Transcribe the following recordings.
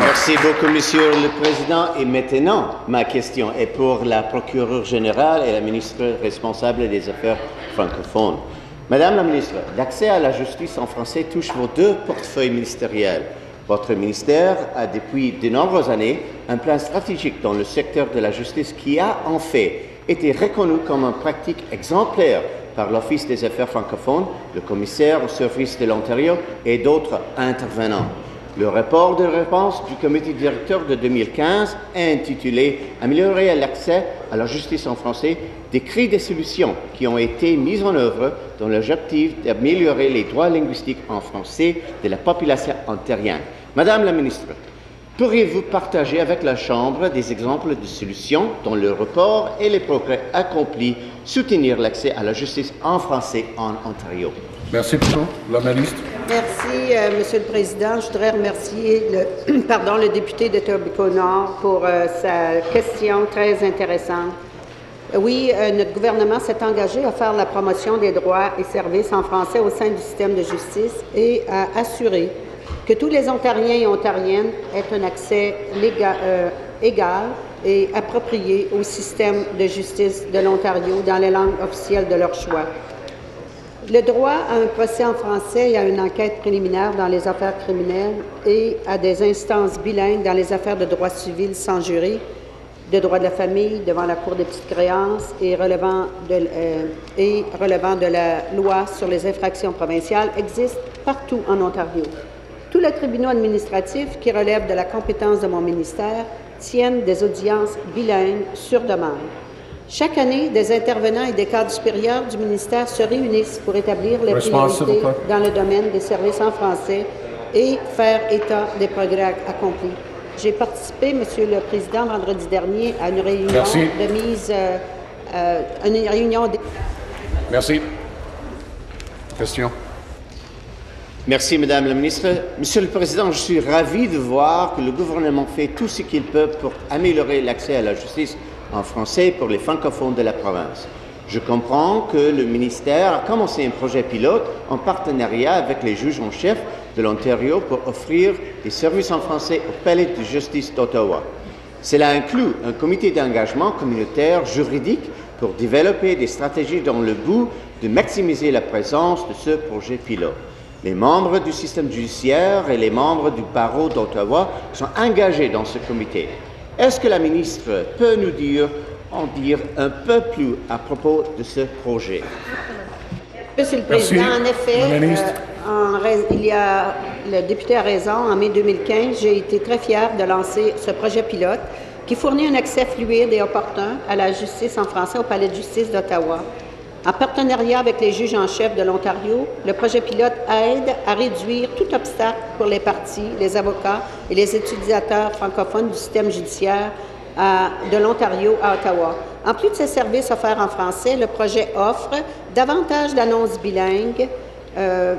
Merci beaucoup, Monsieur le Président. Et maintenant, ma question est pour la procureure générale et la ministre responsable des Affaires francophones. Madame la ministre, l'accès à la justice en français touche vos deux portefeuilles ministériels. Votre ministère a depuis de nombreuses années un plan stratégique dans le secteur de la justice qui a en fait été reconnu comme une pratique exemplaire par l'Office des Affaires francophones, le commissaire au service de l'Ontario et d'autres intervenants. Le rapport de réponse du comité directeur de 2015, intitulé « Améliorer l'accès à la justice en français », décrit des solutions qui ont été mises en œuvre dans l'objectif d'améliorer les droits linguistiques en français de la population ontarienne. Madame la ministre, pourriez-vous partager avec la Chambre des exemples de solutions dont le rapport et les progrès accomplis soutenir l'accès à la justice en français en Ontario? Merci beaucoup. La ministre. Merci, Monsieur le Président. Je voudrais remercier le député d'Etobicoke-Nord pour sa question très intéressante. Oui, notre gouvernement s'est engagé à faire la promotion des droits et services en français au sein du système de justice et à assurer que tous les Ontariens et Ontariennes aient un accès égal et approprié au système de justice de l'Ontario dans les langues officielles de leur choix. Le droit à un procès en français et à une enquête préliminaire dans les affaires criminelles et à des instances bilingues dans les affaires de droit civil sans jury, de droit de la famille devant la Cour des petites créances et relevant de la loi sur les infractions provinciales existe partout en Ontario. Tous les tribunaux administratifs qui relèvent de la compétence de mon ministère tiennent des audiences bilingues sur demande. Chaque année, des intervenants et des cadres supérieurs du ministère se réunissent pour établir les priorités dans le domaine des services en français et faire état des progrès accomplis. J'ai participé, Monsieur le Président, vendredi dernier à une réunion de mise, une réunion. Merci. Question. Merci, Madame la ministre. Monsieur le Président, je suis ravi de voir que le gouvernement fait tout ce qu'il peut pour améliorer l'accès à la justice en français pour les francophones de la province. Je comprends que le ministère a commencé un projet pilote en partenariat avec les juges en chef de l'Ontario pour offrir des services en français au palais de justice d'Ottawa. Cela inclut un comité d'engagement communautaire juridique pour développer des stratégies dans le but de maximiser la présence de ce projet pilote. Les membres du système judiciaire et les membres du barreau d'Ottawa sont engagés dans ce comité. Est-ce que la ministre peut nous en dire un peu plus à propos de ce projet? Monsieur le Président, en effet, le député a raison. En mai 2015, j'ai été très fière de lancer ce projet pilote qui fournit un accès fluide et opportun à la justice en français au palais de justice d'Ottawa. En partenariat avec les juges en chef de l'Ontario, le projet pilote aide à réduire tout obstacle pour les parties, les avocats et les utilisateurs francophones du système judiciaire de l'Ontario à Ottawa. En plus de ces services offerts en français, le projet offre davantage d'annonces bilingues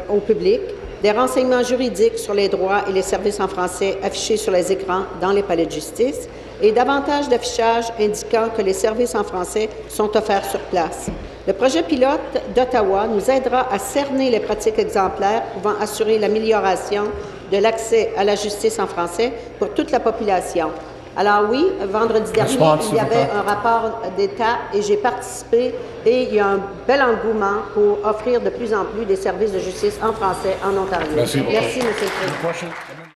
au public, des renseignements juridiques sur les droits et les services en français affichés sur les écrans dans les palais de justice et davantage d'affichage indiquant que les services en français sont offerts sur place. Le projet pilote d'Ottawa nous aidera à cerner les pratiques exemplaires pouvant assurer l'amélioration de l'accès à la justice en français pour toute la population. Alors oui, vendredi dernier, il y avait un rapport d'État et j'ai participé et il y a un bel engouement pour offrir de plus en plus des services de justice en français en Ontario. Merci, Monsieur le Président.